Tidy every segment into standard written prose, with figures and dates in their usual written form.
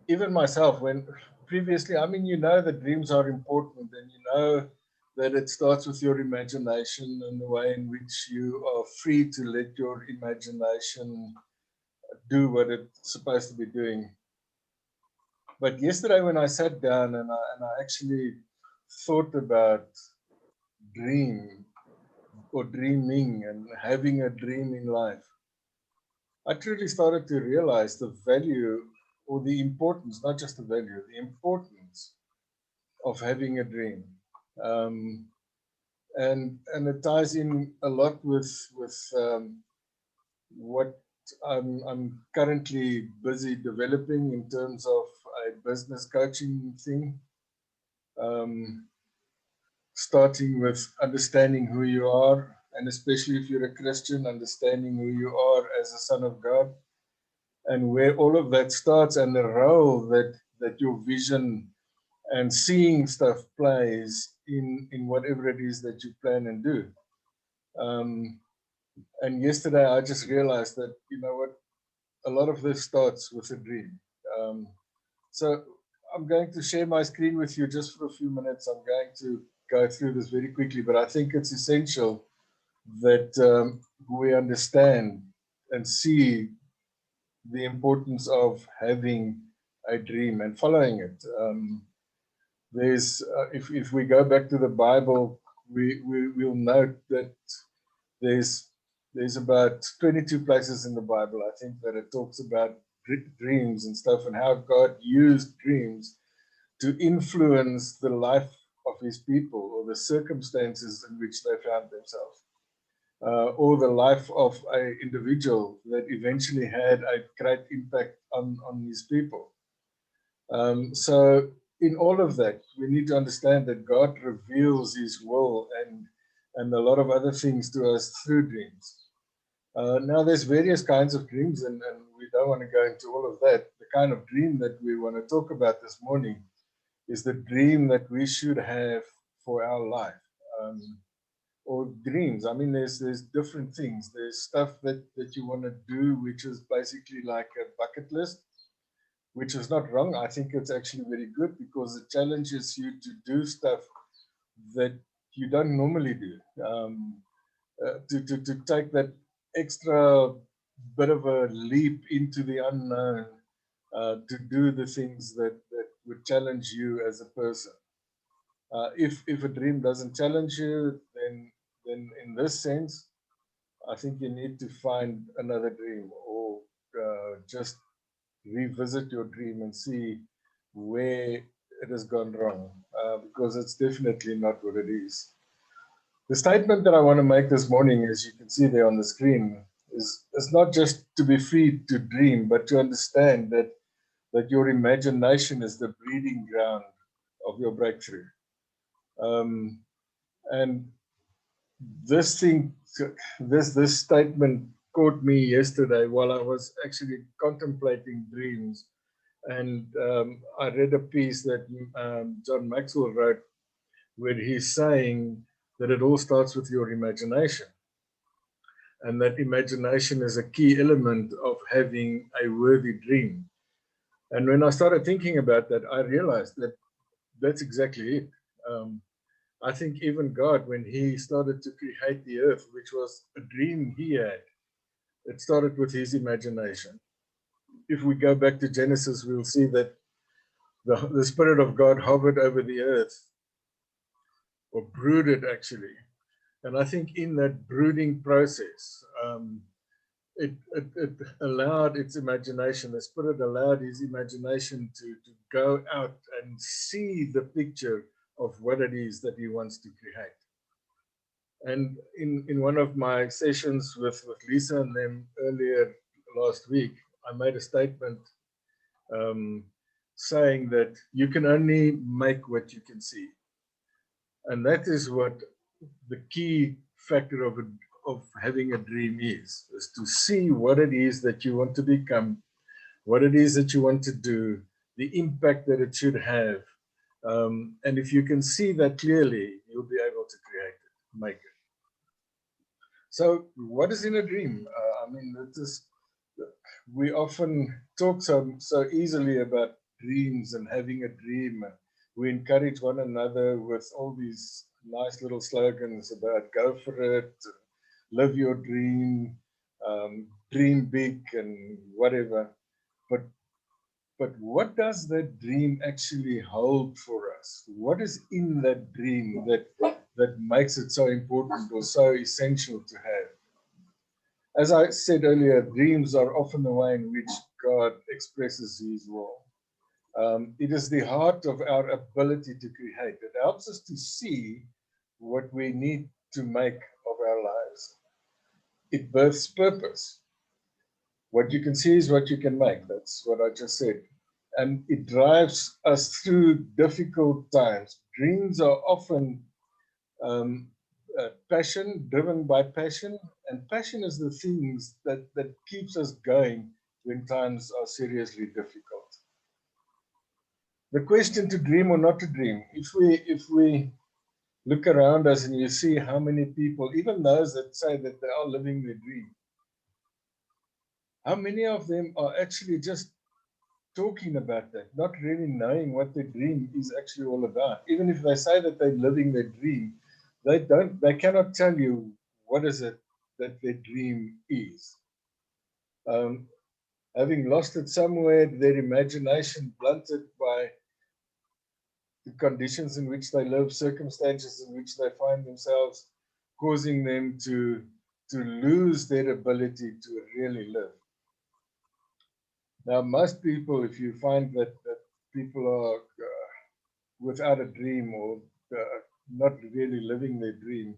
even myself, when previously, I mean, you know that dreams are important, and you know that it starts with your imagination and the way in which you are free to let your imagination do what it's supposed to be doing. But yesterday, when I sat down and I actually thought about dream or dreaming and having a dream in life, I truly started to realize the value or the importance, not just the value, the importance of having a dream. Um, and it ties in a lot with what I'm currently busy developing in terms of a business coaching thing. Um, Starting with understanding who you are, and especially if you're a Christian, understanding who you are as a son of God, and where all of that starts, and the role that your vision and seeing stuff plays in whatever it is that you plan and do. Um, and yesterday, I just realized that, you know what, a lot of this starts with a dream. Um, so I'm going to share my screen with you just for a few minutes. I'm going to go through this very quickly, but I think it's essential that we understand and see the importance of having a dream and following it. There's if we go back to the Bible, we'll note that there's there's about 22 places in the Bible, I think, that it talks about dreams and stuff and how God used dreams to influence the life of his people or the circumstances in which they found themselves, or the life of an individual that eventually had a great impact on his people. So in all of that, we need to understand that God reveals his will and a lot of other things to us through dreams. Now, there's various kinds of dreams, and we don't want to go into all of that. The kind of dream that we want to talk about this morning is the dream that we should have for our life. Um, or dreams. I mean, there's different things. There's stuff that you want to do, which is basically like a bucket list, which is not wrong. I think it's actually very good because it challenges you to do stuff that you don't normally do. To take that extra bit of a leap into the unknown, to do the things that would challenge you as a person. If a dream doesn't challenge you, then in this sense, I think you need to find another dream or just revisit your dream and see where it has gone wrong, because it's definitely not what it is. The statement that I want to make this morning, as you can see there on the screen, is not just to be free to dream, but to understand that your imagination is the breeding ground of your breakthrough. Um, and this thing, this statement caught me yesterday while I was actually contemplating dreams. And I read a piece that John Maxwell wrote where he's saying that it all starts with your imagination, and that imagination is a key element of having a worthy dream. And when I started thinking about that, I realized that that's exactly it. Um, I think even God, when he started to create the earth, which was a dream he had, it started with his imagination. If we go back to Genesis, we'll see that the Spirit of God hovered over the earth, or brooded actually. And I think in that brooding process, it allowed its imagination, the Spirit allowed his imagination to go out and see the picture of what it is that he wants to create. And in one of my sessions with Lisa and them earlier last week, I made a statement um, saying that you can only make what you can see. And that is what the key factor of having a dream is to see what it is that you want to become, what it is that you want to do, the impact that it should have. And if you can see that clearly, you'll be able to create it, make it. So, what is in a dream? I mean, we often talk so easily about dreams and having a dream. And we encourage one another with all these nice little slogans about go for it, live your dream, dream big, and whatever. But what does that dream actually hold for us? What is in that dream that makes it so important or so essential to have? As I said earlier, dreams are often the way in which God expresses his will. It is the heart of our ability to create. It helps us to see what we need to make of our lives. It births purpose. What you can see is what you can make. That's what I just said. And it drives us through difficult times. Dreams are often passion, driven by passion, and passion is the things that keeps us going when times are seriously difficult. The question to dream or not to dream, if we look around us and you see how many people, even those that say that they are living their dream, how many of them are actually just talking about that, not really knowing what their dream is actually all about. Even if they say that they're living their dream, they cannot tell you what is it that their dream is. Having lost it somewhere, their imagination blunted by the conditions in which they live, circumstances in which they find themselves, causing them to lose their ability to really live. Now, most people, if you find that people are without a dream or not really living their dream,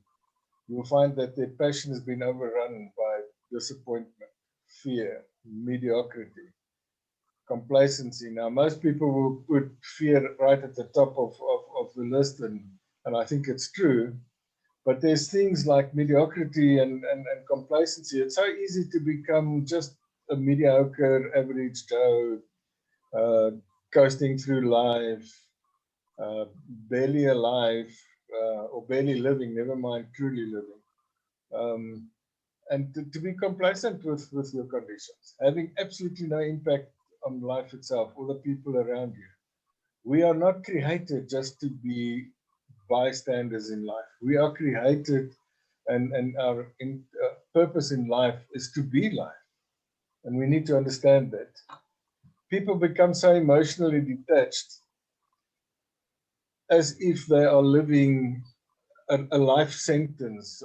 you'll find that their passion has been overrun by disappointment, fear, mediocrity, complacency. Now, most people will put fear right at the top of the list, and I think it's true. But there's things like mediocrity and complacency. It's so easy to become just a mediocre, average Joe, coasting through life, barely alive, or barely living, never mind truly living. And to be complacent with your conditions, having absolutely no impact on life itself or the people around you. We are not created just to be bystanders in life. We are created, and our purpose in life is to be life. And we need to understand that. People become so emotionally detached as if they are living a life sentence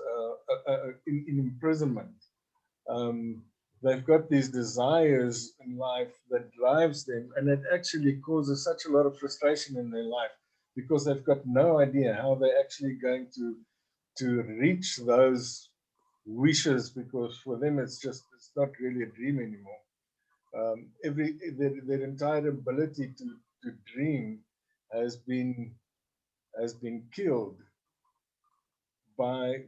in imprisonment. They've got these desires in life that drives them, and it actually causes such a lot of frustration in their life because they've got no idea how they're actually going to reach those wishes, because for them it's not really a dream anymore. Their entire ability to dream has been killed by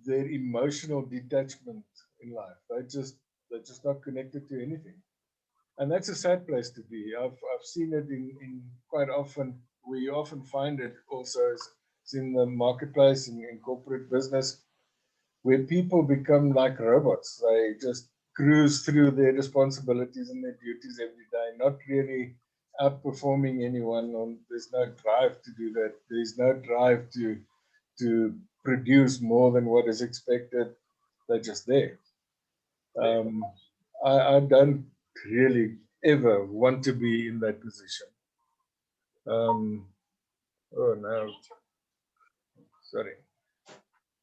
their emotional detachment in life. They're just not connected to anything, and that's a sad place to be. I've seen it in quite often. We often find it also as in the marketplace in corporate business, where people become like robots. They just cruise through their responsibilities and their duties every day, not really outperforming anyone. There's no drive to do that. There's no drive to produce more than what is expected. They're just there. I don't really ever want to be in that position. Oh no, sorry.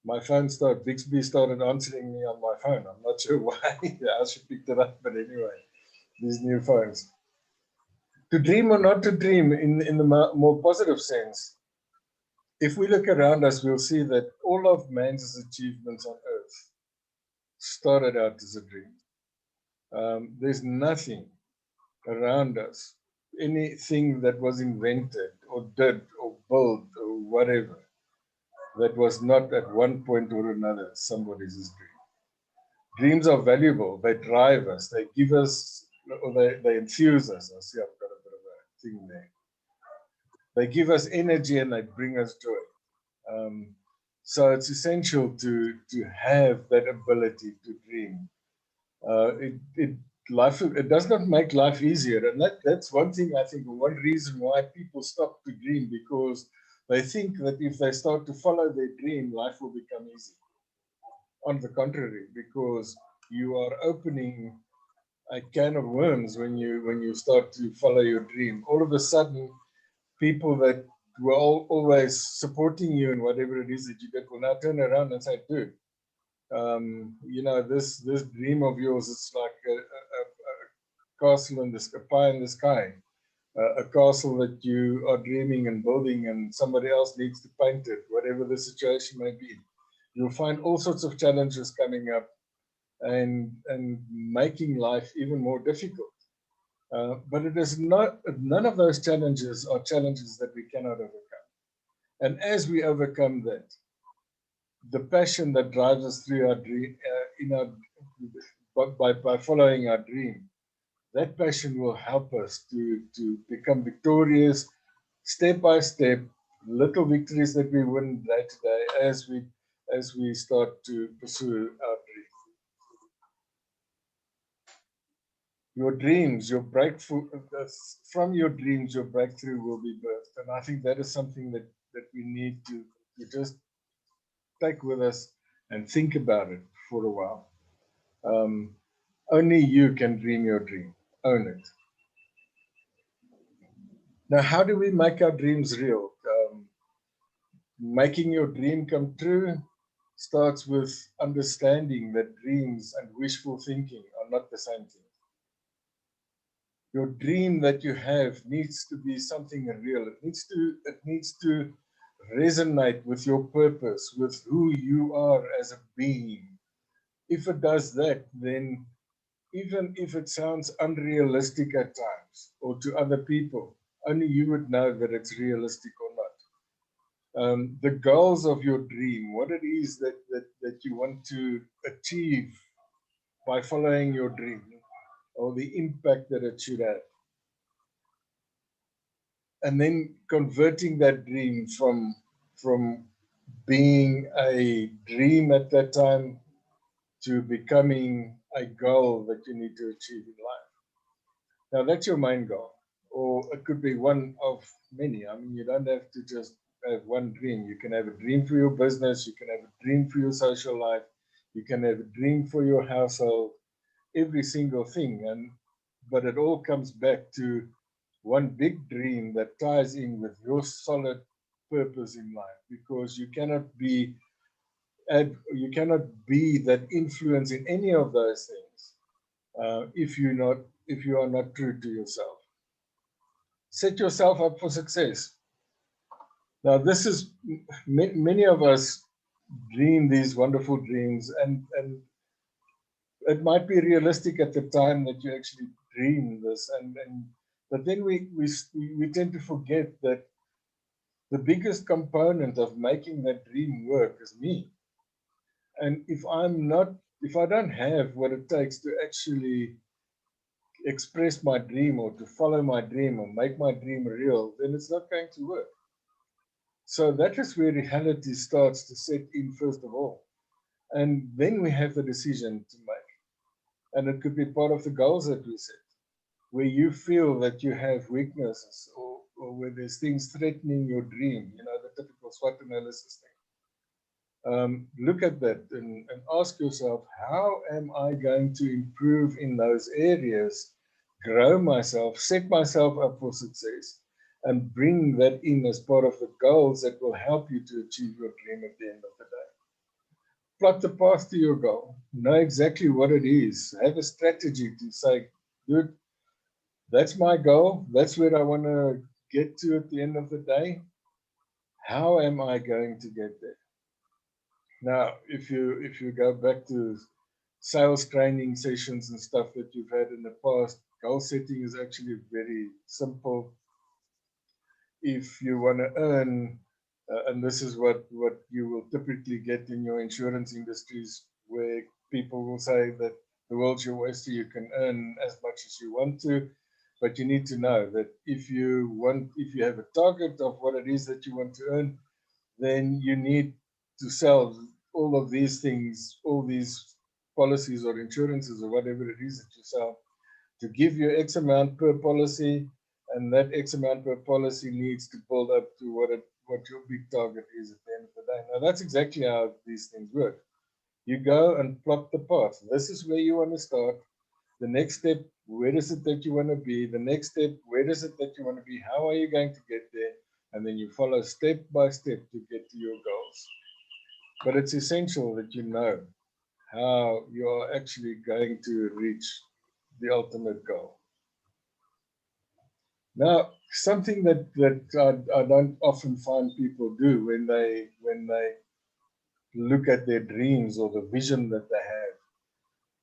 My phone Bixby started answering me on my phone. I'm not sure why. I should pick it up, but anyway, these new phones. To dream or not to dream in the more positive sense, if we look around us, we'll see that all of man's achievements on earth started out as a dream. There's nothing around us, anything that was invented or did or built or whatever, that was not at one point or another somebody's dream. Dreams are valuable. They drive us. They give us, or they enthuse us. I see I've got a bit of a thing there. They give us energy and they bring us joy. So it's essential to have that ability to dream. life, it does not make life easier. And that's one thing, I think, one reason why people stop to dream, because they think that if they start to follow their dream, life will become easy. On the contrary, because you are opening a can of worms when you start to follow your dream. All of a sudden, people that were always supporting you in whatever it is that you did will now turn around and say, dude, this dream of yours, it's like a castle in the sky, pie in the sky, a castle that you are dreaming and building, and somebody else needs to paint it, whatever the situation may be. You'll find all sorts of challenges coming up and making life even more difficult. But it is not, none of those challenges are challenges that we cannot overcome. And as we overcome that, the passion that drives us through our dream, by following our dream, that passion will help us to become victorious step by step, little victories that we win day to day as we start to pursue our dream. Your dreams, your breakthrough, from your dreams, your breakthrough will be birthed. And I think that is something that we need to just take with us and think about it for a while. Um, only you can dream your dream. Own it. Now, how do we make our dreams real? Making your dream come true starts with understanding that dreams and wishful thinking are not the same thing. Your dream that you have needs to be something real. It needs to resonate with your purpose, with who you are as a being. If it does that, then even if it sounds unrealistic at times or to other people, only you would know that it's realistic or not. The goals of your dream, what it is that you want to achieve by following your dream, or the impact that it should have. And then converting that dream from being a dream at that time to becoming a goal that you need to achieve in life. Now that's your main goal, or it could be one of many. I mean, you don't have to just have one dream. You can have a dream for your business, you can have a dream for your social life, you can have a dream for your household, every single thing. But it all comes back to one big dream that ties in with your solid purpose in life, because you cannot be that influence in any of those things if you are not true to yourself. Set yourself up for success. Now, this is many of us dream these wonderful dreams, and it might be realistic at the time that you actually dream this, but then we tend to forget that the biggest component of making that dream work is me. And if I don't have what it takes to actually express my dream or to follow my dream or make my dream real, then it's not going to work. So that is where reality starts to set in first of all. And then we have the decision to make. And it could be part of the goals that we set, where you feel that you have weaknesses, or where there's things threatening your dream, the typical SWOT analysis thing. Look at that and ask yourself, how am I going to improve in those areas, grow myself, set myself up for success, and bring that in as part of the goals that will help you to achieve your dream at the end of the day. Plot the path to your goal. Know exactly what it is. Have a strategy to say, dude, that's my goal. That's where I want to get to at the end of the day. How am I going to get there? Now, if you go back to sales training sessions and stuff that you've had in the past, goal setting is actually very simple. If you want to earn, and this is what you will typically get in your insurance industries, where people will say that the world's your oyster, you can earn as much as you want to, but you need to know that if you have a target of what it is that you want to earn, then you need to sell all of these things, all these policies or insurances or whatever it is that you sell to give you X amount per policy, and that X amount per policy needs to build up to what your big target is at the end of the day. Now, that's exactly how these things work. You go and plot the path. This is where you want to start. The next step, where is it that you want to be? The next step, where is it that you want to be? How are you going to get there? And then you follow step by step to get to your goals. But it's essential that you know how you are actually going to reach the ultimate goal. Now, something that I don't often find people do when they look at their dreams or the vision that they have,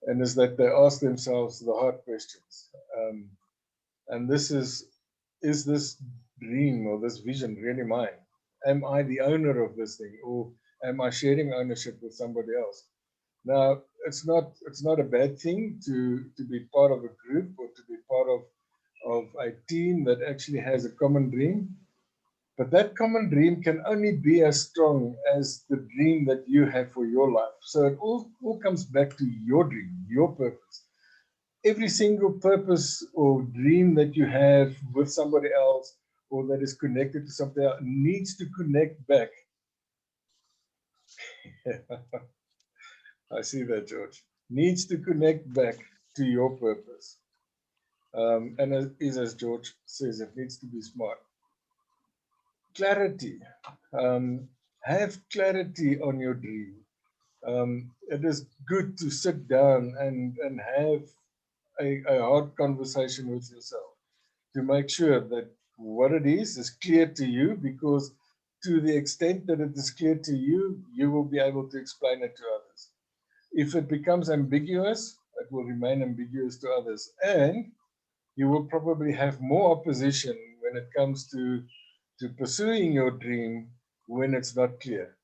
and is that they ask themselves the hard questions. And this is this dream or this vision really mine? Am I the owner of this thing, or am I sharing ownership with somebody else? Now, it's not a bad thing to be part of a group or to be part of a team that actually has a common dream. But that common dream can only be as strong as the dream that you have for your life. So it all comes back to your dream, your purpose. Every single purpose or dream that you have with somebody else or that is connected to something else needs to connect back. I see that, George. Needs to connect back to your purpose. And it is, as George says, it needs to be smart. Clarity. Have clarity on your dream. It is good to sit down and have a hard conversation with yourself to make sure that what it is clear to you, because to the extent that it is clear to you, you will be able to explain it to others. If it becomes ambiguous, it will remain ambiguous to others, and you will probably have more opposition when it comes to pursuing your dream when it's not clear.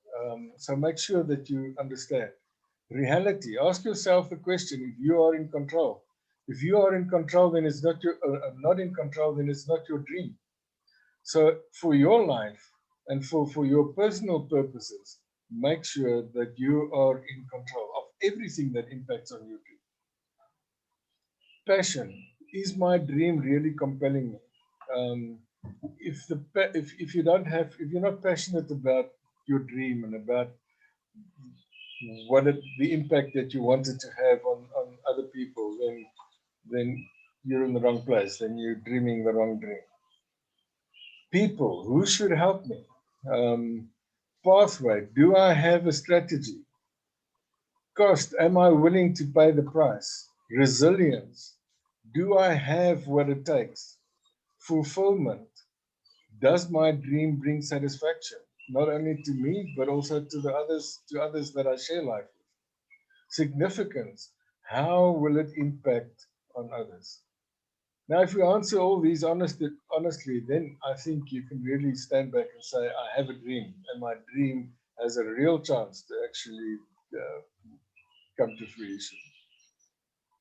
So make sure that you understand reality. Ask yourself the question: if you are in control, if you are in control, then it's not your not in control, then it's not your dream. So for your life and for your personal purposes, make sure that you are in control of everything that impacts on your dream. Passion. Is my dream really compelling me? If you don't have, if you're not passionate about your dream and about the impact that you wanted to have on other people, then you're in the wrong place. Then you're dreaming the wrong dream. People, who should help me? Pathway. Do I have a strategy? Cost. Am I willing to pay the price? Resilience. Do I have what it takes? Fulfillment. Does my dream bring satisfaction, not only to me but also to others that I share life with? Significance. How will it impact on others? Now, if you answer all these honestly, then I think you can really stand back and say, I have a dream, and my dream has a real chance to actually come to fruition.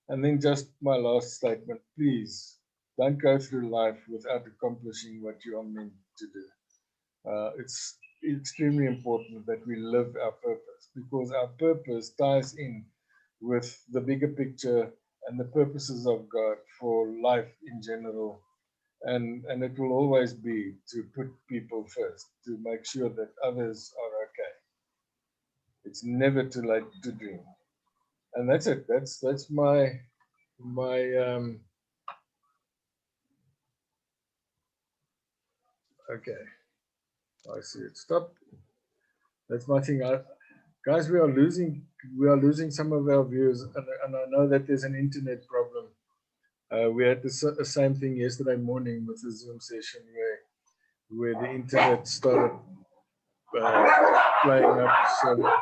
And then just my last statement: please don't go through life without accomplishing what you are meant to do. It's extremely important that we live our purpose, because our purpose ties in with the bigger picture and the purposes of God for life in general. And it will always be to put people first, to make sure that others are okay. It's never too late to dream. And that's it. That's my okay. I see it. Stop. That's my thing. Guys, we are losing some of our viewers, and I know that there's an internet problem. We had the same thing yesterday morning with the Zoom session where the internet started playing up. So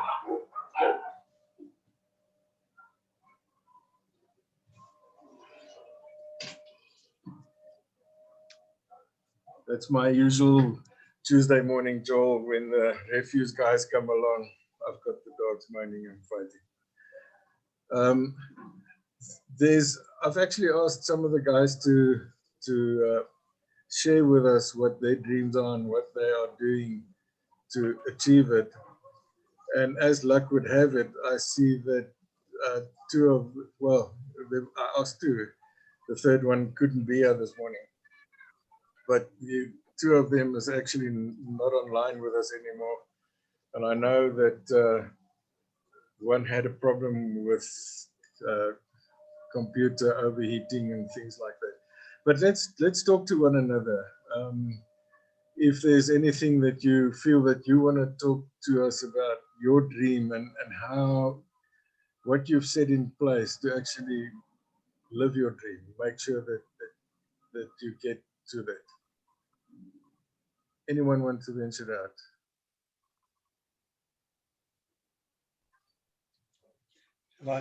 that's my usual Tuesday morning, Joel, when the refuse guys come along. I've got the dogs moaning and fighting. I've actually asked some of the guys to share with us what their dreams are and what they are doing to achieve it. And as luck would have it, I see that I asked two. The third one couldn't be here this morning, but two of them is actually not online with us anymore. And I know that one had a problem with computer overheating and things like that. But let's talk to one another. If there's anything that you feel that you want to talk to us about your dream and how what you've set in place to actually live your dream, make sure that you get to that. Anyone want to venture out?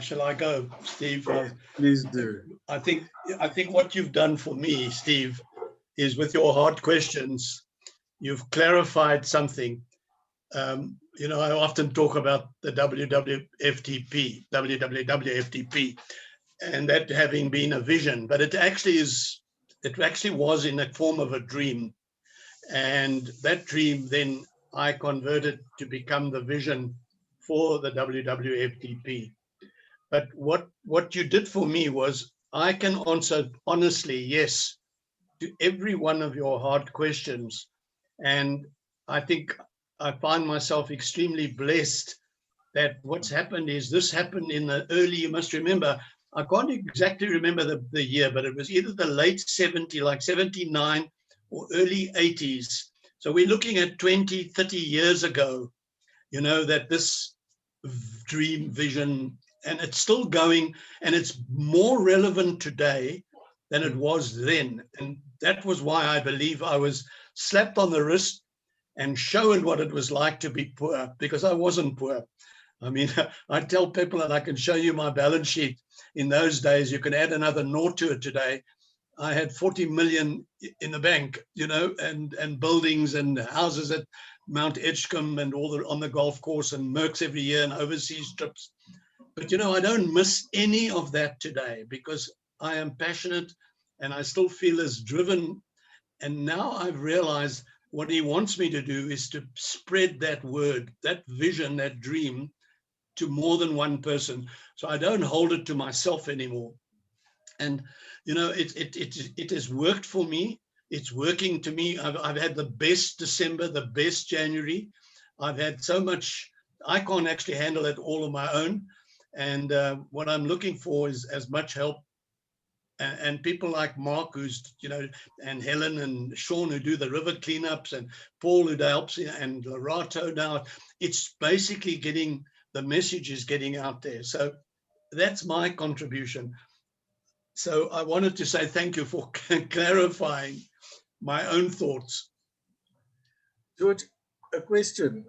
Shall I go, Steve? Please do. I think what you've done for me, Steve, is with your hard questions, you've clarified something. You know, I often talk about the WWFTP, and that having been a vision, but it actually was in the form of a dream. And that dream then I converted to become the vision for the WWFTP. But what you did for me was I can answer honestly yes to every one of your hard questions. And I think I find myself extremely blessed that what's happened is this happened in the early, you must remember, I can't exactly remember the year, but it was either the late 70s, like 79 or early 80s. So we're looking at 20, 30 years ago, you know, that this dream vision, and it's still going, and it's more relevant today than it was then. And that was why I believe I was slapped on the wrist and shown what it was like to be poor, because I wasn't poor. I mean, I tell people that I can show you my balance sheet. In those days, you can add another naught to it today. I had 40 million in the bank, you know, and buildings and houses at Mount Edgecombe and all on the golf course and Mercs every year and overseas trips. But, you know, I don't miss any of that today because I am passionate and I still feel as driven. And now I've realized what he wants me to do is to spread that word, that vision, that dream to more than one person. So I don't hold it to myself anymore. And, you know, it has worked for me. It's working to me. I've had the best December, the best January. I've had so much, I can't actually handle it all on my own. And what I'm looking for is as much help. And people like Mark, who's, you know, and Helen and Sean, who do the river cleanups, and Paul, who helps, and Lorato now. It's basically getting, the message is getting out there. So that's my contribution. So I wanted to say thank you for clarifying my own thoughts. George, a question.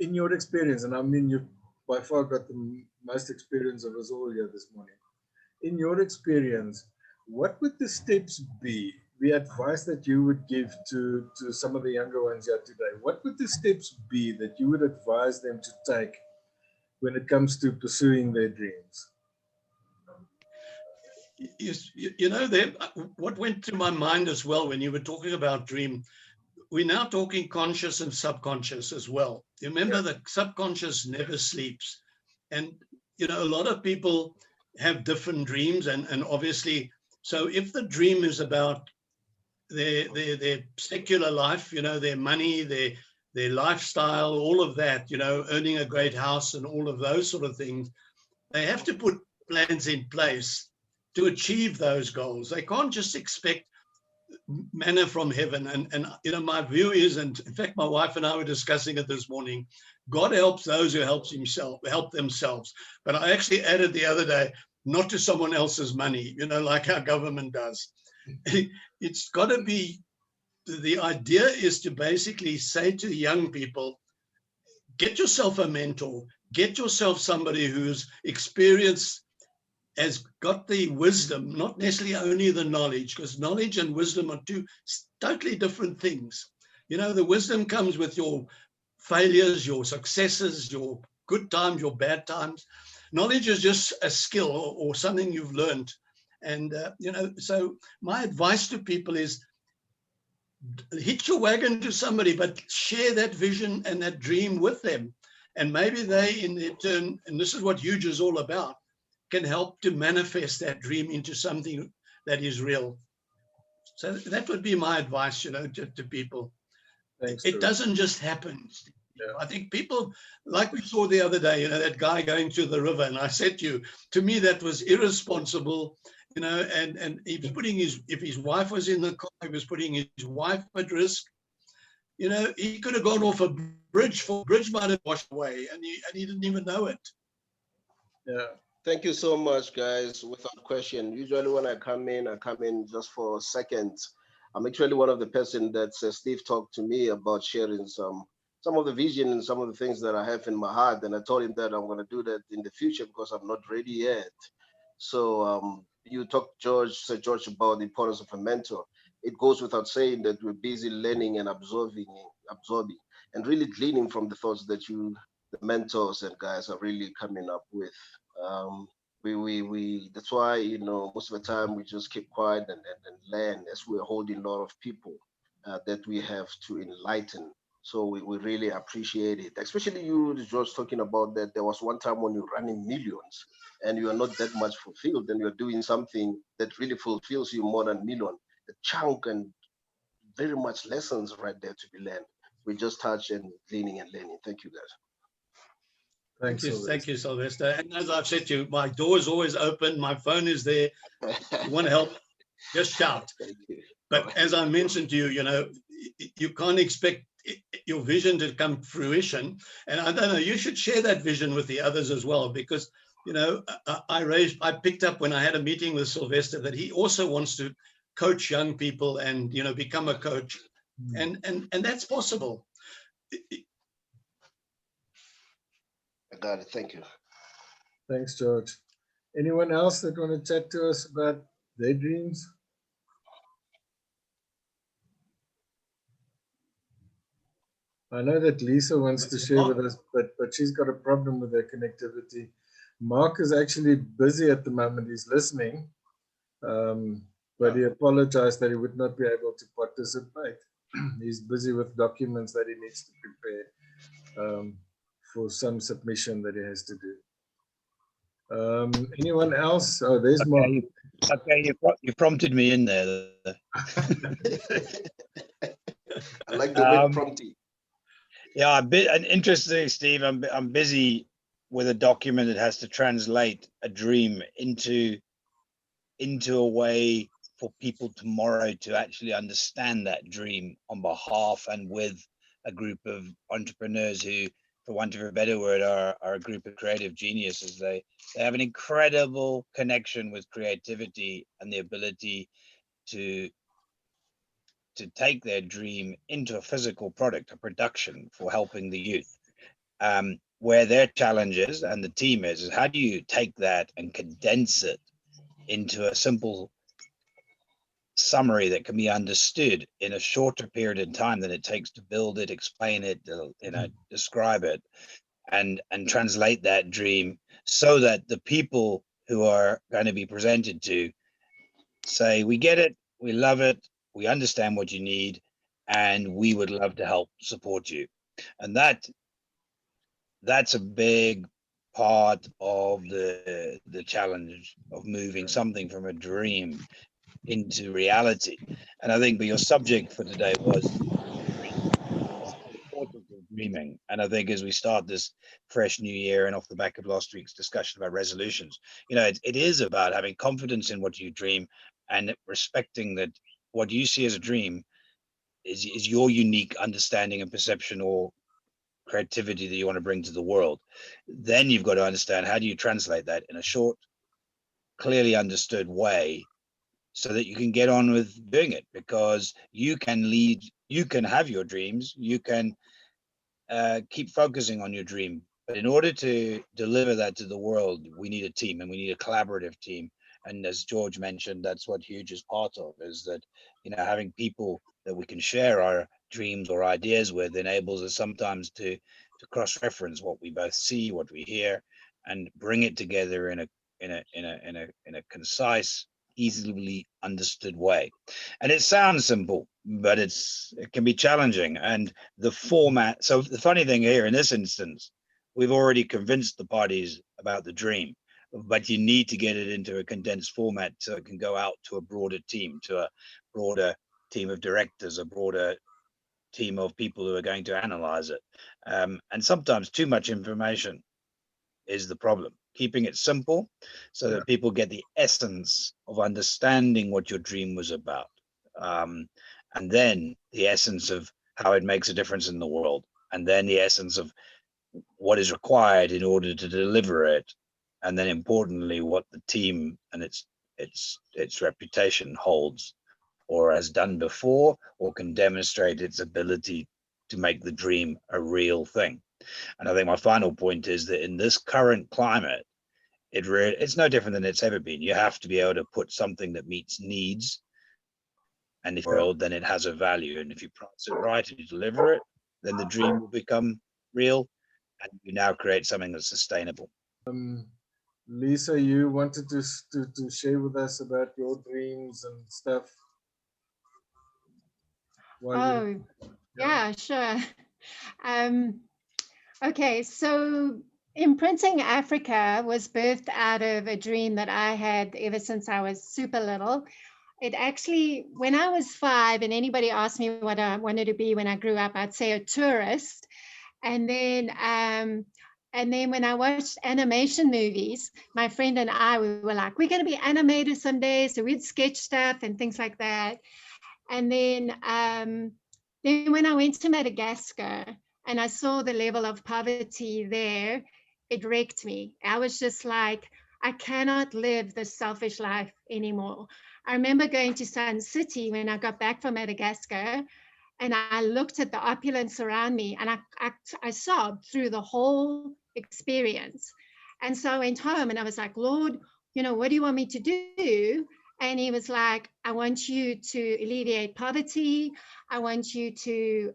In your experience, and I mean, you've by far got the most experience of us all here this morning. In your experience, what would the steps be, the advice that you would give to some of the younger ones here today? What would the steps be that you would advise them to take when it comes to pursuing their dreams? You know, what went through my mind as well when you were talking about dream, we're now talking conscious and subconscious as well. You remember the subconscious never sleeps. And, you know, a lot of people have different dreams. And obviously, so if the dream is about their secular life, you know, their money, their lifestyle, all of that, you know, earning a great house and all of those sort of things, they have to put plans in place to achieve those goals. They can't just expect manna from heaven. And you know, my view is, and in fact, my wife and I were discussing it this morning, God helps those who help themselves. But I actually added the other day, not to someone else's money, you know, like our government does. It's got to be, the idea is to basically say to young people, get yourself a mentor, get yourself somebody who's experienced, has got the wisdom, not necessarily only the knowledge, because knowledge and wisdom are two totally different things. You know, the wisdom comes with your failures, your successes, your good times, your bad times. Knowledge is just a skill or something you've learned. And, you know, so my advice to people is hitch your wagon to somebody, but share that vision and that dream with them. And maybe they, in their turn, and this is what Huge is all about, can help to manifest that dream into something that is real. So that would be my advice, to people. Thanks, It George. doesn't just happen. Yeah. I think people, like we saw the other day, that guy going to the river, and I said to me, that was irresponsible, and he was putting if his wife was in the car, he was putting his wife at risk. He could have gone off a bridge, bridge might have washed away, and he didn't even know it. Yeah. Thank you so much, guys. Without question, usually when I come in just for seconds. I'm actually one of the person that Steve talked to me about sharing some of the vision and some of the things that I have in my heart, and I told him that I'm going to do that in the future because I'm not ready yet. So you talked, Sir George, about the importance of a mentor. It goes without saying that we're busy learning and absorbing, and really gleaning from the thoughts that the mentors and guys are really coming up with. We that's why most of the time we just keep quiet and learn, as we're holding a lot of people that we have to enlighten. So we really appreciate it, especially you, George, talking about that there was one time when you're running millions and you are not that much fulfilled, and you're doing something that really fulfills you more than million. The chunk and very much lessons right there to be learned. We just touch and gleaning and learning. Thank you, guys. Thank you, Sylvester. And as I've said to you, my door is always open. My phone is there. You want to help, just shout. Thank you. But as I mentioned to you, you can't expect your vision to come fruition. And I don't know, you should share that vision with the others as well, because, I picked up when I had a meeting with Sylvester that he also wants to coach young people and, become a coach. And that's possible. I got it. Thank you. Thanks, George. Anyone else that want to chat to us about their dreams? I know that Lisa wants to share with us, but she's got a problem with her connectivity. Mark is actually busy at the moment. He's listening, but he apologized that he would not be able to participate. He's busy with documents that he needs to prepare for some submission that he has to do. Anyone else? Oh, there's Mark. Okay, you prompted me in there. I like the word prompting. Yeah, and interesting, Steve. I'm busy with a document that has to translate a dream into a way for people tomorrow to actually understand that dream on behalf and with a group of entrepreneurs who, for want of a better word, are a group of creative geniuses. They have an incredible connection with creativity and the ability to take their dream into a physical product, a production for helping the youth. Where their challenge is, and the team is how do you take that and condense it into a simple summary that can be understood in a shorter period of time than it takes to build it, explain it, describe it, and translate that dream so that the people who are going to be presented to say, we get it, we love it, we understand what you need, and we would love to help support you. And that's a big part of the challenge of moving something from a dream into reality. And I think your subject for today was dreaming. And I think as we start this fresh new year and off the back of last week's discussion about resolutions, it is about having confidence in what you dream and respecting that what you see as a dream is your unique understanding and perception or creativity that you want to bring to the world. Then you've got to understand, how do you translate that in a short, clearly understood way so that you can get on with doing it? Because you can lead, you can have your dreams, you can keep focusing on your dream, but in order to deliver that to the world, we need a team, and we need a collaborative team. And as George mentioned, that's what Huge is part of, is that having people that we can share our dreams or ideas with enables us sometimes to cross-reference what we both see, what we hear, and bring it together in a concise, easily understood way. And it sounds simple, but it can be challenging. And the format, so the funny thing here in this instance, we've already convinced the parties about the dream, but you need to get it into a condensed format so it can go out to a broader team, to a broader team of directors, a broader team of people who are going to analyze it. And sometimes too much information is the problem. Keeping it simple so that people get the essence of understanding what your dream was about. And then the essence of how it makes a difference in the world. And then the essence of what is required in order to deliver it. And then importantly, what the team and its reputation holds or has done before, or can demonstrate its ability to make the dream a real thing. And I think my final point is that in this current climate, it's no different than it's ever been. You have to be able to put something that meets needs, and if you build, then it has a value. And if you price it right and you deliver it, then the dream will become real, and you now create something that's sustainable. Lisa, you wanted to share with us about your dreams and stuff. Yeah, sure. Okay, so Imprinting Africa was birthed out of a dream that I had ever since I was super little. It actually, when I was 5 and anybody asked me what I wanted to be when I grew up, I'd say a tourist. And then when I watched animation movies, my friend and I, we were like, we're going to be animators someday. So we'd sketch stuff and things like that. And then when I went to Madagascar and I saw the level of poverty there, it wrecked me. I was just like, I cannot live this selfish life anymore. I remember going to Sun City when I got back from Madagascar, and I looked at the opulence around me, and I sobbed through the whole experience. And so I went home and I was like, Lord, what do you want me to do? And he was like, I want you to alleviate poverty. I want you to,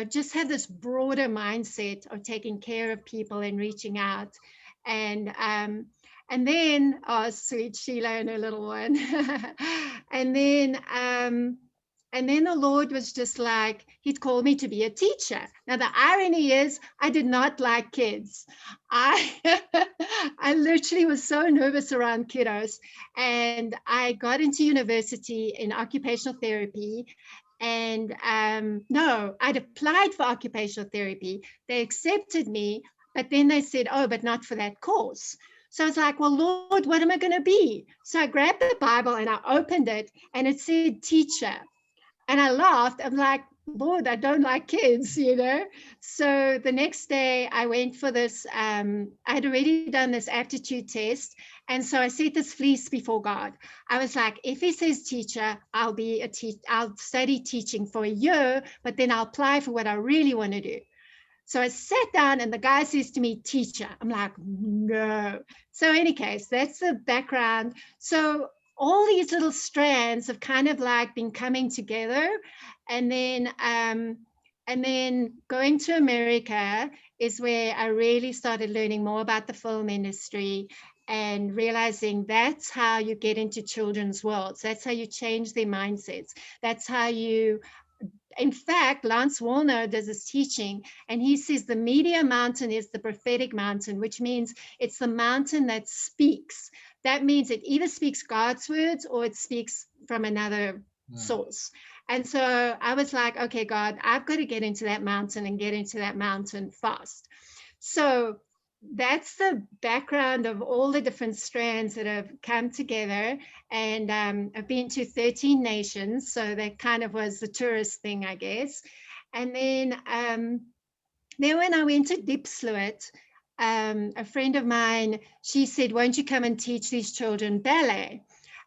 just have this broader mindset of taking care of people and reaching out. And then, oh, sweet Sheila and her little one. And then the Lord was just like, he'd called me to be a teacher. Now, the irony is I did not like kids. I literally was so nervous around kiddos. And I got into university in occupational therapy. And no, I'd applied for occupational therapy. They accepted me, but then they said, oh, but not for that course. So I was like, well, Lord, what am I going to be? So I grabbed the Bible and I opened it and it said teacher. And I laughed. I'm like, Lord, I don't like kids, So the next day I went for this, I had already done this aptitude test. And so I set this fleece before God. I was like, if he says teacher, I'll study teaching for a year, but then I'll apply for what I really want to do. So I sat down and the guy says to me, teacher. I'm like, no. So in any case, that's the background. So all these little strands have kind of like been coming together. And then going to America is where I really started learning more about the film industry and realizing that's how you get into children's worlds. That's how you change their mindsets. That's how you, in fact, Lance Wallner does this teaching and he says the media mountain is the prophetic mountain, which means it's the mountain that speaks. That means it either speaks God's words or it speaks from another source. And so I was like, okay, God, I've got to get into that mountain and get into that mountain fast. So that's the background of all the different strands that have come together. And I've been to 13 nations. So that kind of was the tourist thing, I guess. And then when I went to Diepsloot, a friend of mine, she said, won't you come and teach these children ballet?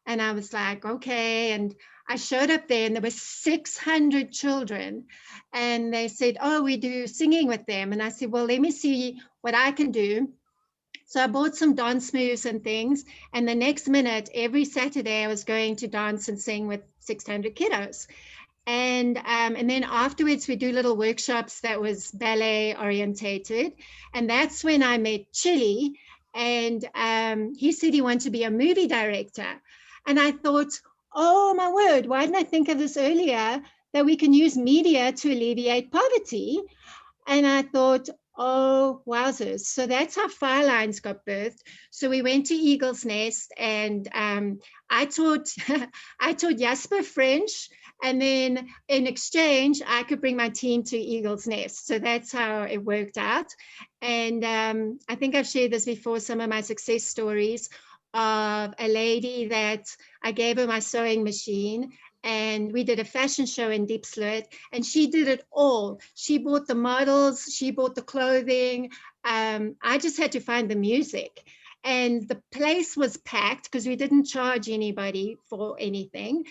And I was like, okay. And I showed up there and there were 600 children. And they said, oh, we do singing with them. And I said, well, let me see what I can do. So I bought some dance moves and things. And the next minute, every Saturday, I was going to dance and sing with 600 kiddos. And then afterwards, we do little workshops that was ballet orientated. And that's when I met Chili. And he said he wanted to be a movie director. And I thought, oh, my word, why didn't I think of this earlier, that we can use media to alleviate poverty? And I thought, Oh, wowzers. So that's how Fire Lines got birthed. So we went to Eagle's Nest, and I taught I taught Jasper French, and then in exchange, I could bring my team to Eagle's Nest. So that's how it worked out. And I think I've shared this before, some of my success stories of a lady that I gave her my sewing machine, and we did a fashion show in Diepsloot, and she did it all. She bought the models, she bought the clothing. I just had to find the music. And the place was packed because we didn't charge anybody for anything.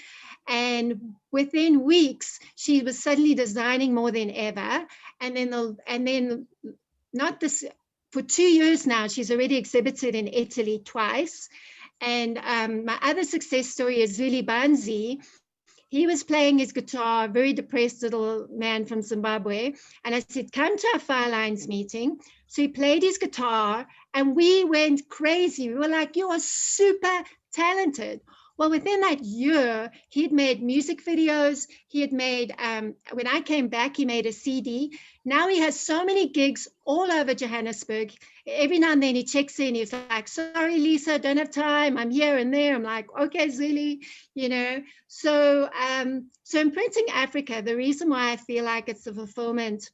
And within weeks, she was suddenly designing more than ever. And then not this, for 2 years now, she's already exhibited in Italy twice. And my other success story is Zuli Banzi. He was playing his guitar, very depressed little man from Zimbabwe. And I said, come to our Fire Lines meeting. So he played his guitar and we went crazy. We were like, you are super talented. Well, within that year, he'd made music videos. He had made, when I came back, he made a CD. Now he has so many gigs all over Johannesburg. Every now and then he checks in. He's like, sorry, Lisa, don't have time. I'm here and there. I'm like, okay, Zuli, you know. So, so Imprinting Africa, the reason why I feel like it's the fulfillment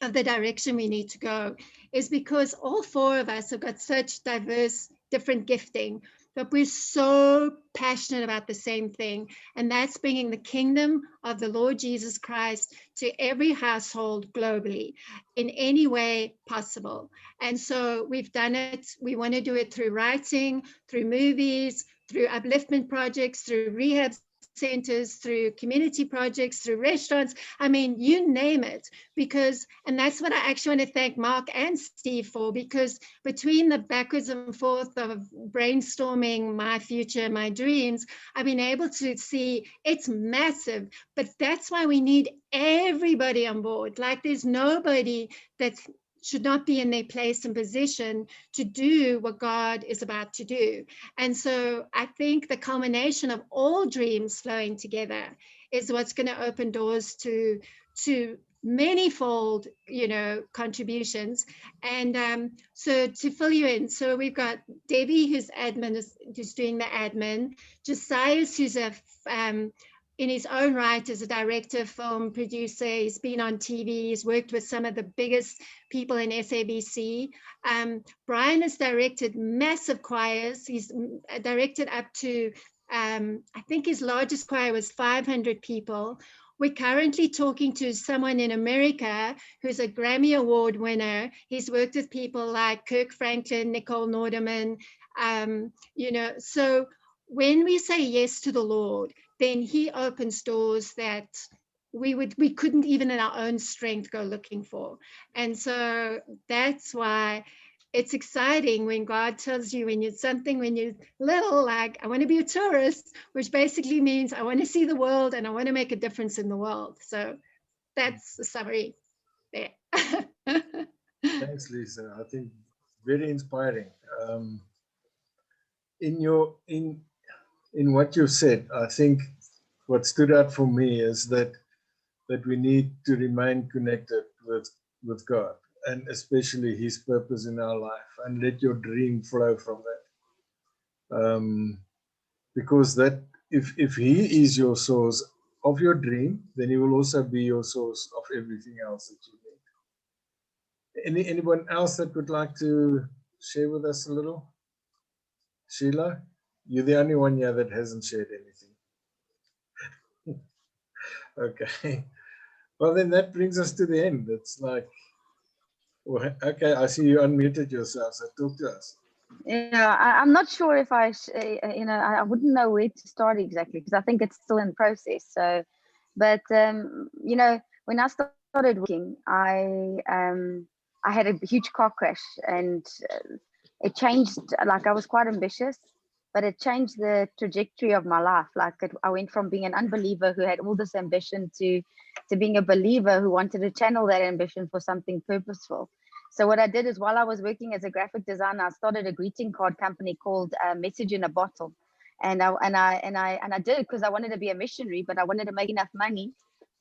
of the direction we need to go is because all four of us have got such diverse, different gifting, but we're so passionate about the same thing, and that's bringing the kingdom of the Lord Jesus Christ to every household globally in any way possible. And so we've done it. We want to do it through writing, through movies, through upliftment projects, through rehab centers, through community projects, through restaurants. I mean, you name it, because, and that's what I actually want to thank Mark and Steve for, because between the backwards and forth of brainstorming my future, my dreams, I've been able to see it's massive, but that's why we need everybody on board. Like there's nobody that should not be in their place and position to do what God is about to do. And so I think the culmination of all dreams flowing together is what's going to open doors to manyfold, you know, contributions. And so to fill you in, so we've got Debbie, who's doing the admin, Josias, who's in his own right as a director, film producer. He's been on TV. He's worked with some of the biggest people in SABC. Brian has directed massive choirs. He's directed up to, I think his largest choir was 500 people. We're currently talking to someone in America who's a Grammy Award winner. He's worked with people like Kirk Franklin, Nicole Nordeman, you know, so when we say yes to the Lord, then he opens doors that we couldn't even in our own strength go looking for. And so that's why it's exciting when God tells you when you're little, like, I want to be a tourist, which basically means I want to see the world and I want to make a difference in the world. So that's the summary there. Thanks, Lisa. I think very inspiring. In what you said, I think what stood out for me is that we need to remain connected with God, and especially His purpose in our life, and let your dream flow from that. Because that if He is your source of your dream, then He will also be your source of everything else that you need. Anyone else that would like to share with us a little? Sheila, you're the only one here that hasn't shared anything. Okay. Well, then that brings us to the end. It's like, well, okay, I see you unmuted yourself, so talk to us. Yeah, I'm not sure if I wouldn't know where to start exactly, because I think it's still in process. So, but you know, when I started working, I had a huge car crash, and it changed. Like, I was quite ambitious, but it changed the trajectory of my life. Like, I went from being an unbeliever who had all this ambition to being a believer who wanted to channel that ambition for something purposeful. So what I did is, while I was working as a graphic designer, I started a greeting card company called Message in a Bottle, and I did it because I wanted to be a missionary, but I wanted to make enough money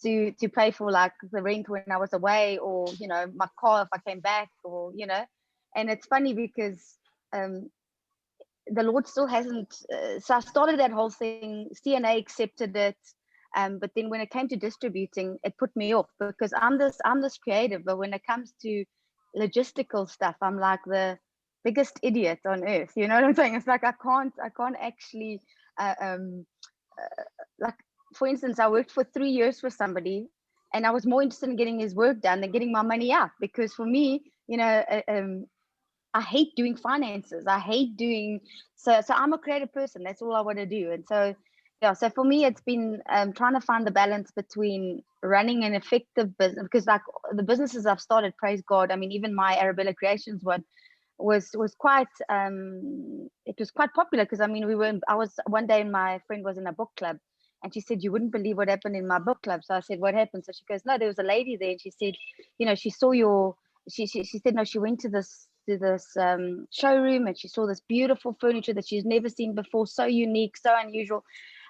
to pay for like the rent when I was away, or my car if I came back, or and it's funny because the Lord still hasn't. So I started that whole thing. CNA accepted it, but then when it came to distributing, it put me off because I'm this creative, but when it comes to logistical stuff, I'm like the biggest idiot on earth. You know what I'm saying? It's like I can't actually like, for instance, I worked for 3 years for somebody, and I was more interested in getting his work done than getting my money out, because for me, I hate doing finances. I hate doing so I'm a creative person. That's all I want to do. And so so for me, it's been trying to find the balance between running an effective business, because like the businesses I've started, praise God, I mean, even my Arabella Creations one was quite it was quite popular, because I mean, I was one day, and my friend was in a book club, and she said, you wouldn't believe what happened in my book club. So I said, what happened? So she goes, no, there was a lady there, and she said, she saw your she said, no, she went to this showroom, and she saw this beautiful furniture that she's never seen before, so unique, so unusual,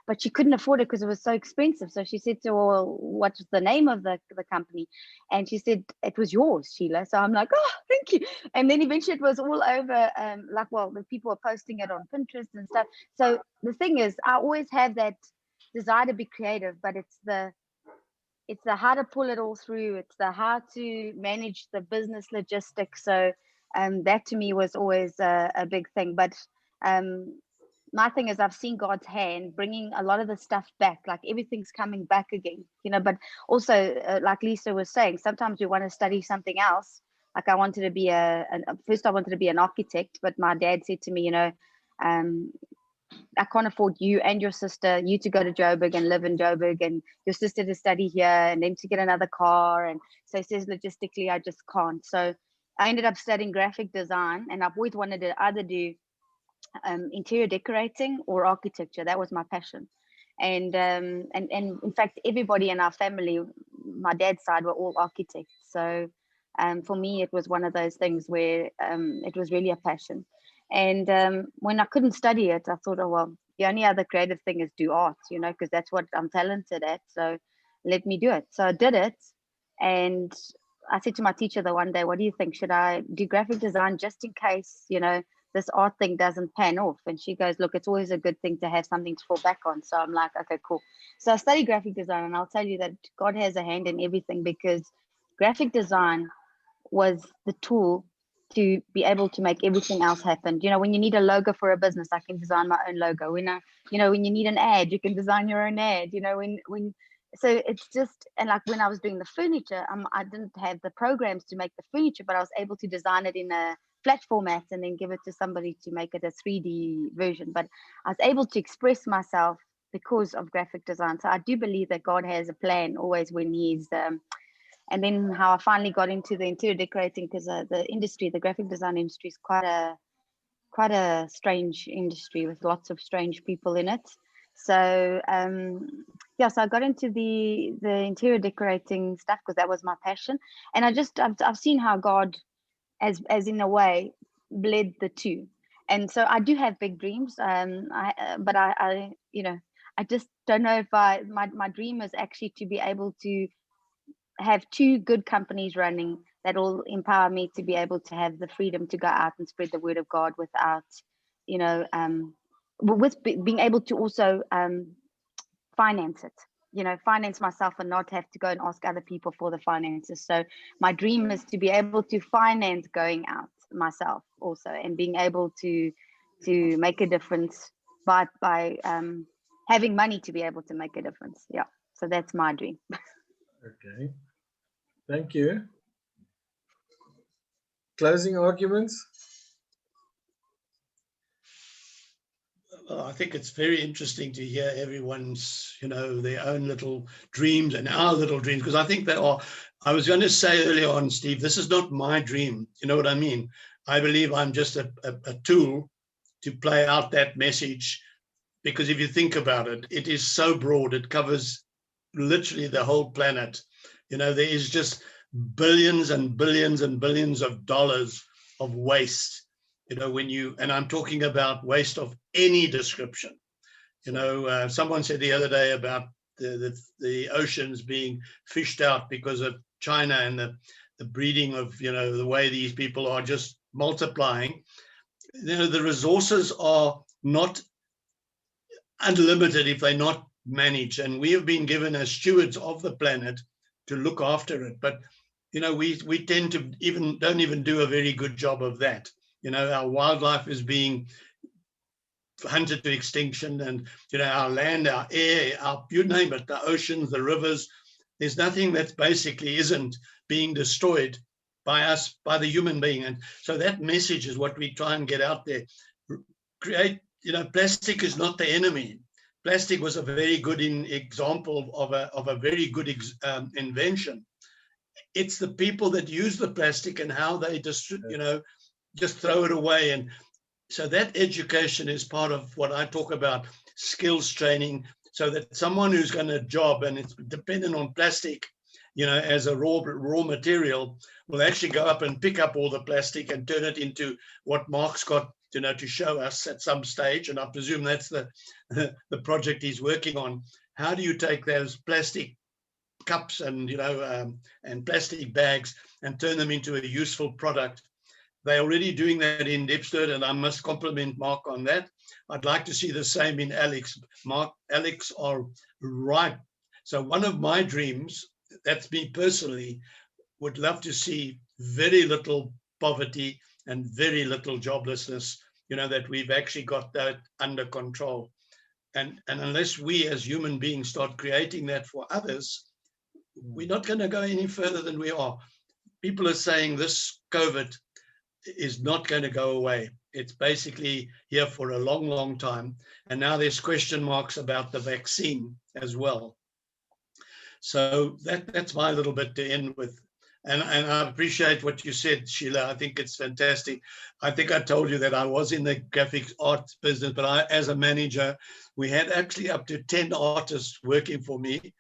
but she couldn't afford it because it was so expensive. So she said to her, well, what's the name of the company? And she said, it was yours, Sheila. So I'm like, oh, thank you. And then eventually it was all over, the people were posting it on Pinterest and stuff. So the thing is, I always have that desire to be creative, but it's the how to pull it all through. It's the how to manage the business logistics. So that to me was always a big thing. But my thing is, I've seen God's hand bringing a lot of the stuff back, like everything's coming back again, but also like Lisa was saying, sometimes we want to study something else. Like I wanted to be first I wanted to be an architect, but my dad said to me, I can't afford you and your sister, you to go to Joburg and live in Joburg, and your sister to study here, and then to get another car. And so he says, logistically, I just can't. So I ended up studying graphic design, and I've always wanted to either do interior decorating or architecture. That was my passion. And in fact, everybody in our family, my dad's side, were all architects. So for me, it was one of those things where it was really a passion. And when I couldn't study it, I thought, oh, well, the only other creative thing is do art, because that's what I'm talented at. So let me do it. So I did it. And I said to my teacher the one day, what do you think? Should I do graphic design just in case, this art thing doesn't pan off? And she goes, look, it's always a good thing to have something to fall back on. So I'm like, okay, cool. So I studied graphic design, and I'll tell you that God has a hand in everything, because graphic design was the tool to be able to make everything else happen. When you need a logo for a business, I can design my own logo. When you need an ad, you can design your own ad. So it's just, and like when I was doing the furniture, I didn't have the programs to make the furniture, but I was able to design it in a flat format and then give it to somebody to make it a 3D version. But I was able to express myself because of graphic design. So I do believe that God has a plan always when he's and then how I finally got into the interior decorating, because the graphic design industry is quite a strange industry with lots of strange people in it. So so I got into the interior decorating stuff because that was my passion, and I've seen how God, as in a way, bled the two. And so I do have big dreams, but I just don't know if my dream is actually to be able to have two good companies running that will empower me to be able to have the freedom to go out and spread the word of God without, with being able to also finance it, finance myself and not have to go and ask other people for the finances. So my dream is to be able to finance going out myself also, and being able to make a difference by having money to be able to make a difference. Yeah. So that's my dream. Okay. Thank you. Closing arguments? Well, I think it's very interesting to hear everyone's, their own little dreams and our little dreams, because I think they are. I was going to say earlier on, Steve, this is not my dream. You know what I mean? I believe I'm just a tool to play out that message, because if you think about it, it is so broad. It covers literally the whole planet. There is just billions and billions and billions of dollars of waste. And I'm talking about waste of any description. Someone said the other day about the oceans being fished out because of China and the breeding of, you know, the way these people are just multiplying. You know, the resources are not unlimited if they're not managed, and we have been given as stewards of the planet to look after it. But you know, we tend to don't even do a very good job of that. You know, our wildlife is being hunted to extinction, and you know, our land, our air, our, you name it, the oceans, the rivers. There's nothing that basically isn't being destroyed by us, by the human being. And so that message is what we try and get out there. Create, you know, plastic is not the enemy. Plastic was a very good example of a very good invention. It's the people that use the plastic and how they just, you know, just throw it away. And so that education is part of what I talk about, skills training, so that someone who's going to job and it's dependent on plastic, you know, as a raw material, will actually go up and pick up all the plastic and turn it into what Mark's got, you know, to show us at some stage. And I presume that's the project he's working on. How do you take those plastic cups and, you know, and plastic bags and turn them into a useful product? They're already doing that in Dipstead, and I must compliment Mark on that. I'd like to see the same in Alex. Mark, Alex are right. So one of my dreams, that's me personally, would love to see very little poverty and very little joblessness, you know, that we've actually got that under control. And unless we as human beings start creating that for others, we're not going to go any further than we are. People are saying this COVID is not going to go away. It's basically here for a long, long time. And now there's question marks about the vaccine as well. So that's my little bit to end with. And I appreciate what you said, Sheila. I think it's fantastic. I think I told you that I was in the graphic arts business, but as a manager, we had actually up to 10 artists working for me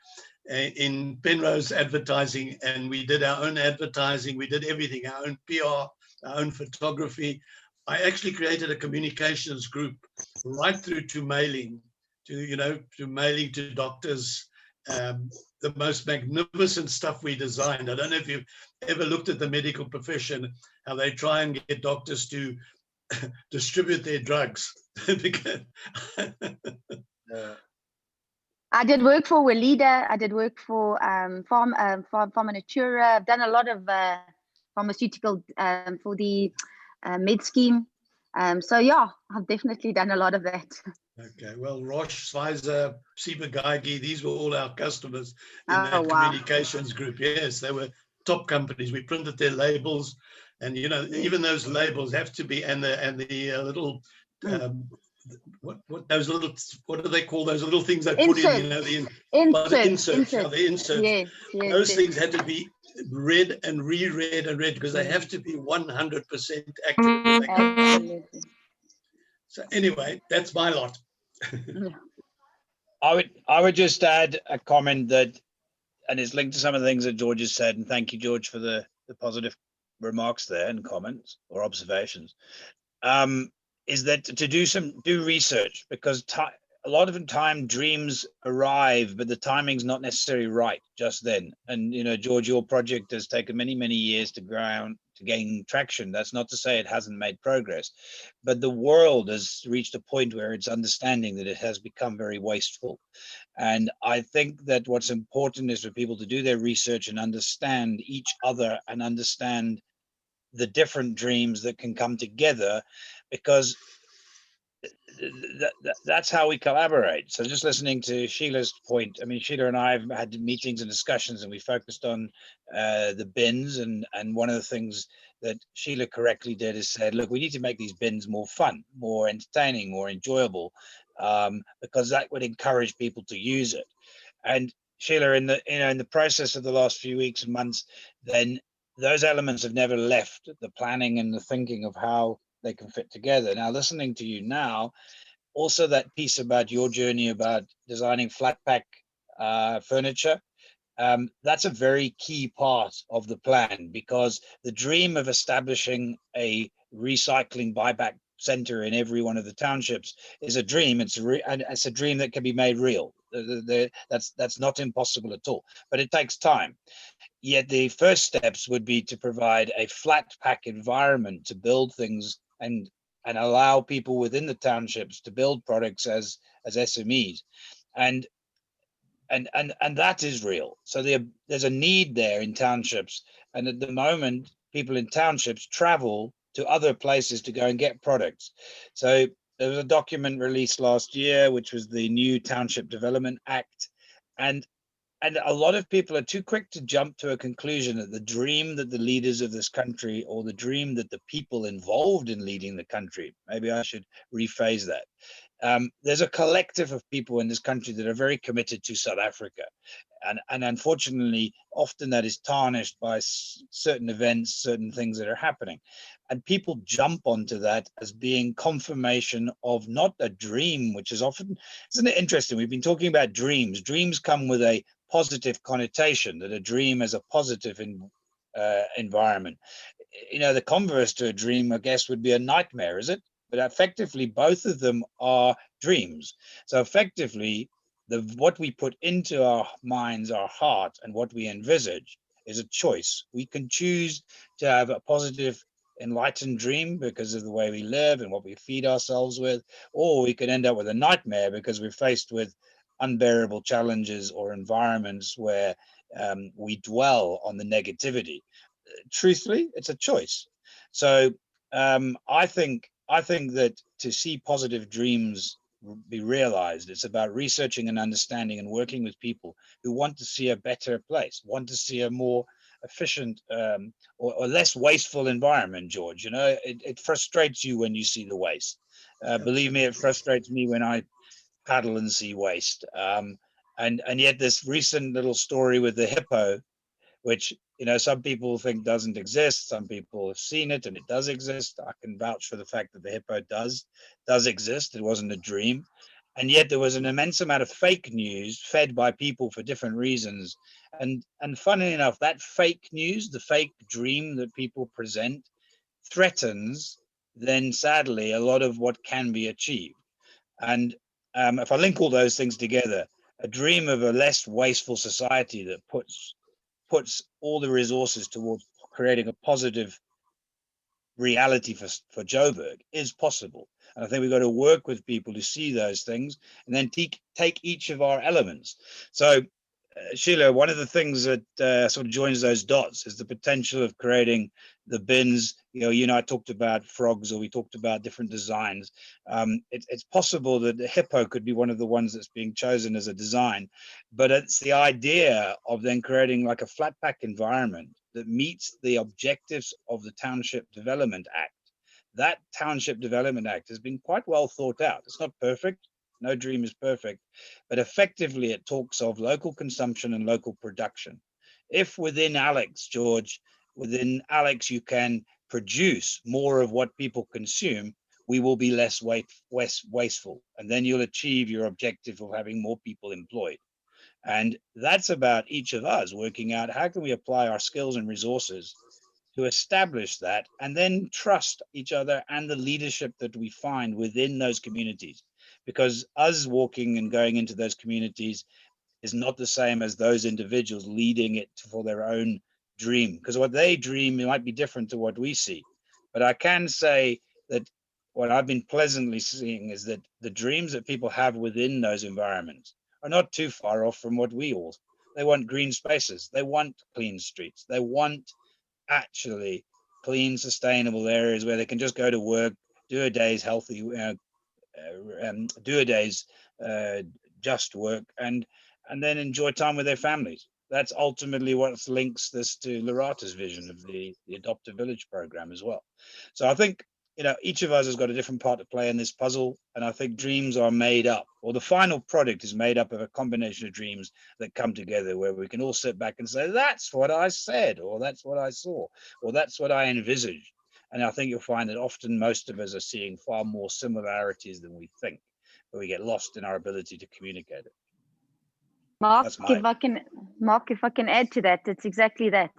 in Penrose Advertising, and we did our own advertising. We did everything, our own PR, our own photography. I actually created a communications group right through to mailing, to mailing to doctors, the most magnificent stuff we designed. I don't know if you've ever looked at the medical profession, how they try and get doctors to distribute their drugs. I did work for Welida. I did work for Natura. I've done a lot of pharmaceutical for the med scheme. So yeah, I've definitely done a lot of that. Okay, well, Roche, Pfizer, Ciba-Geigy, these were all our customers in that communications group. Yes, they were top companies. We printed their labels, and you know, even those labels have to be, and the little what do they call those little things they put in? You know, the inserts. Yes, those things had to be read and reread and read because they have to be 100% accurate. Absolutely. So anyway, that's my lot. I would just add a comment that, and it's linked to some of the things that George has said, and thank you, George, for the positive remarks there and comments or observations. Is that to do research, because a lot of the time dreams arrive, but the timing's not necessarily right just then. And you know, George, your project has taken many, many years to gain traction. That's not to say it hasn't made progress, but the world has reached a point where it's understanding that it has become very wasteful. And I think that what's important is for people to do their research and understand each other and understand the different dreams that can come together, because that's how we collaborate. So just listening to Sheila's point, I mean, Sheila and I have had meetings and discussions, and we focused on the bins, and one of the things that Sheila correctly did is said, look, we need to make these bins more fun, more entertaining, more enjoyable, because that would encourage people to use it. And Sheila, in the process of the last few weeks and months, then those elements have never left the planning and the thinking of how they can fit together. Now, listening to you now, also that piece about your journey about designing flat pack furniture, that's a very key part of the plan, because the dream of establishing a recycling buyback center in every one of the townships is a dream. And it's a dream that can be made real. That's not impossible at all, but it takes time. Yet the first steps would be to provide a flat pack environment to build things and allow people within the townships to build products as SMEs. And that is real. So there's a need there in townships. And at the moment, people in townships travel to other places to go and get products. So there was a document released last year, which was the new Township Development Act. And a lot of people are too quick to jump to a conclusion that the dream that the leaders of this country, or the dream that the people involved in leading the country, maybe I should rephrase that. There's a collective of people in this country that are very committed to South Africa. And unfortunately, often that is tarnished by certain events, certain things that are happening. And people jump onto that as being confirmation of not a dream, which is often, isn't it interesting? We've been talking about dreams. Dreams come with a positive connotation, that a dream is a positive environment. You know, the converse to a dream, I guess, would be a nightmare, is it? But effectively, both of them are dreams. So effectively, what we put into our minds, our heart, and what we envisage is a choice. We can choose to have a positive, enlightened dream because of the way we live and what we feed ourselves with, or we could end up with a nightmare because we're faced with unbearable challenges or environments where we dwell on the negativity. Truthfully, it's a choice. So I think that to see positive dreams be realized, it's about researching and understanding and working with people who want to see a better place, want to see a more efficient or less wasteful environment. George, you know, it frustrates you when you see the waste. Believe me, it frustrates me when I paddle and see waste. And yet this recent little story with the hippo, which, you know, some people think doesn't exist. Some people have seen it and it does exist. I can vouch for the fact that the hippo does exist. It wasn't a dream. And yet there was an immense amount of fake news fed by people for different reasons. And funnily enough, that fake news, the fake dream that people present, threatens then sadly a lot of what can be achieved. And if I link all those things together, a dream of a less wasteful society that puts all the resources towards creating a positive reality for Joburg is possible. And I think we've got to work with people to see those things and then take each of our elements. So Sheila, one of the things that sort of joins those dots is the potential of creating the bins. You and I talked about frogs, or we talked about different designs. It's possible that the hippo could be one of the ones that's being chosen as a design, but it's the idea of then creating like a flat pack environment that meets the objectives of the Township Development Act. That Township Development Act has been quite well thought out. It's not perfect. No dream is perfect, but effectively it talks of local consumption and local production. If within Alex, George, within Alex, you can produce more of what people consume, we will be less wasteful. And then you'll achieve your objective of having more people employed. And that's about each of us working out how can we apply our skills and resources to establish that, and then trust each other and the leadership that we find within those communities. Because us walking and going into those communities is not the same as those individuals leading it for their own dream. Because what they dream might be different to what we see. But I can say that what I've been pleasantly seeing is that the dreams that people have within those environments are not too far off from what we all. They want green spaces. They want clean streets. They want actually clean, sustainable areas where they can just go to work, do a day's healthy, do a day's just work, and then enjoy time with their families. That's ultimately what links this to Lorata's vision of the Adopt a Village program as well. So I think, each of us has got a different part to play in this puzzle, and I think dreams are made up, or the final product is made up of a combination of dreams that come together, where we can all sit back and say, that's what I said, or that's what I saw, or that's what I envisaged. And I think you'll find that often most of us are seeing far more similarities than we think, but we get lost in our ability to communicate it. Mark, if I can add to that, it's exactly that.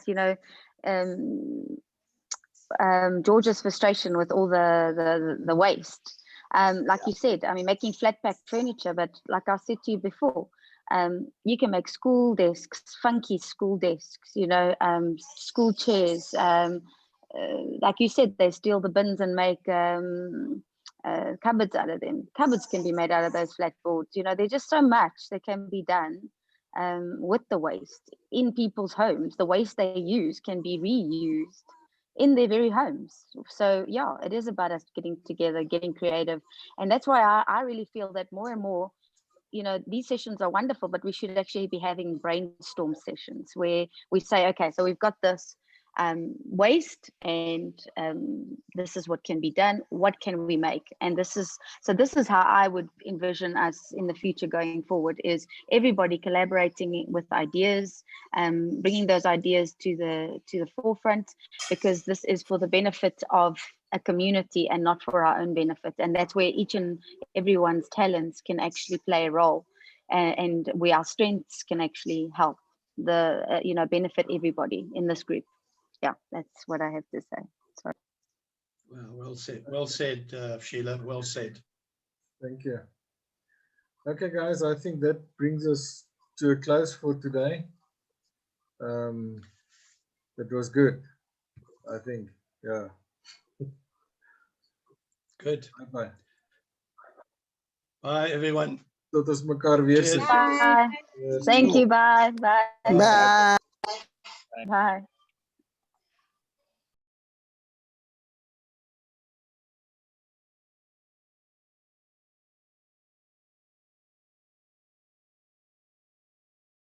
George's frustration with all the waste. Like you said, I mean, making flat pack furniture, but like I said to you before, you can make school desks, funky school desks, you know, school chairs. Like you said, they steal the bins and make cupboards out of them. Cupboards can be made out of those flat boards. You know, there's just so much that can be done with the waste in people's homes. The waste they use can be reused in their very homes. So yeah, it is about us getting together, getting creative. And that's why I really feel that more and more, you know, these sessions are wonderful, but we should actually be having brainstorm sessions where we say, okay, so we've got this waste, and this is what can be done. What can we make? And this is how I would envision us in the future going forward: is everybody collaborating with ideas, bringing those ideas to the forefront, because this is for the benefit of a community and not for our own benefit. And that's where each and everyone's talents can actually play a role, and where our strengths can actually help the you know, benefit everybody in this group. Yeah, that's what I have to say. Sorry. Well said, Sheila, well said. Thank you. Okay, guys, I think that brings us to a close for today. It was good, I think. Yeah. Good. Bye. Bye, everyone. Tot ons mekaar weer sien. Bye. Yes. Thank you. Bye. Bye. Bye. Bye.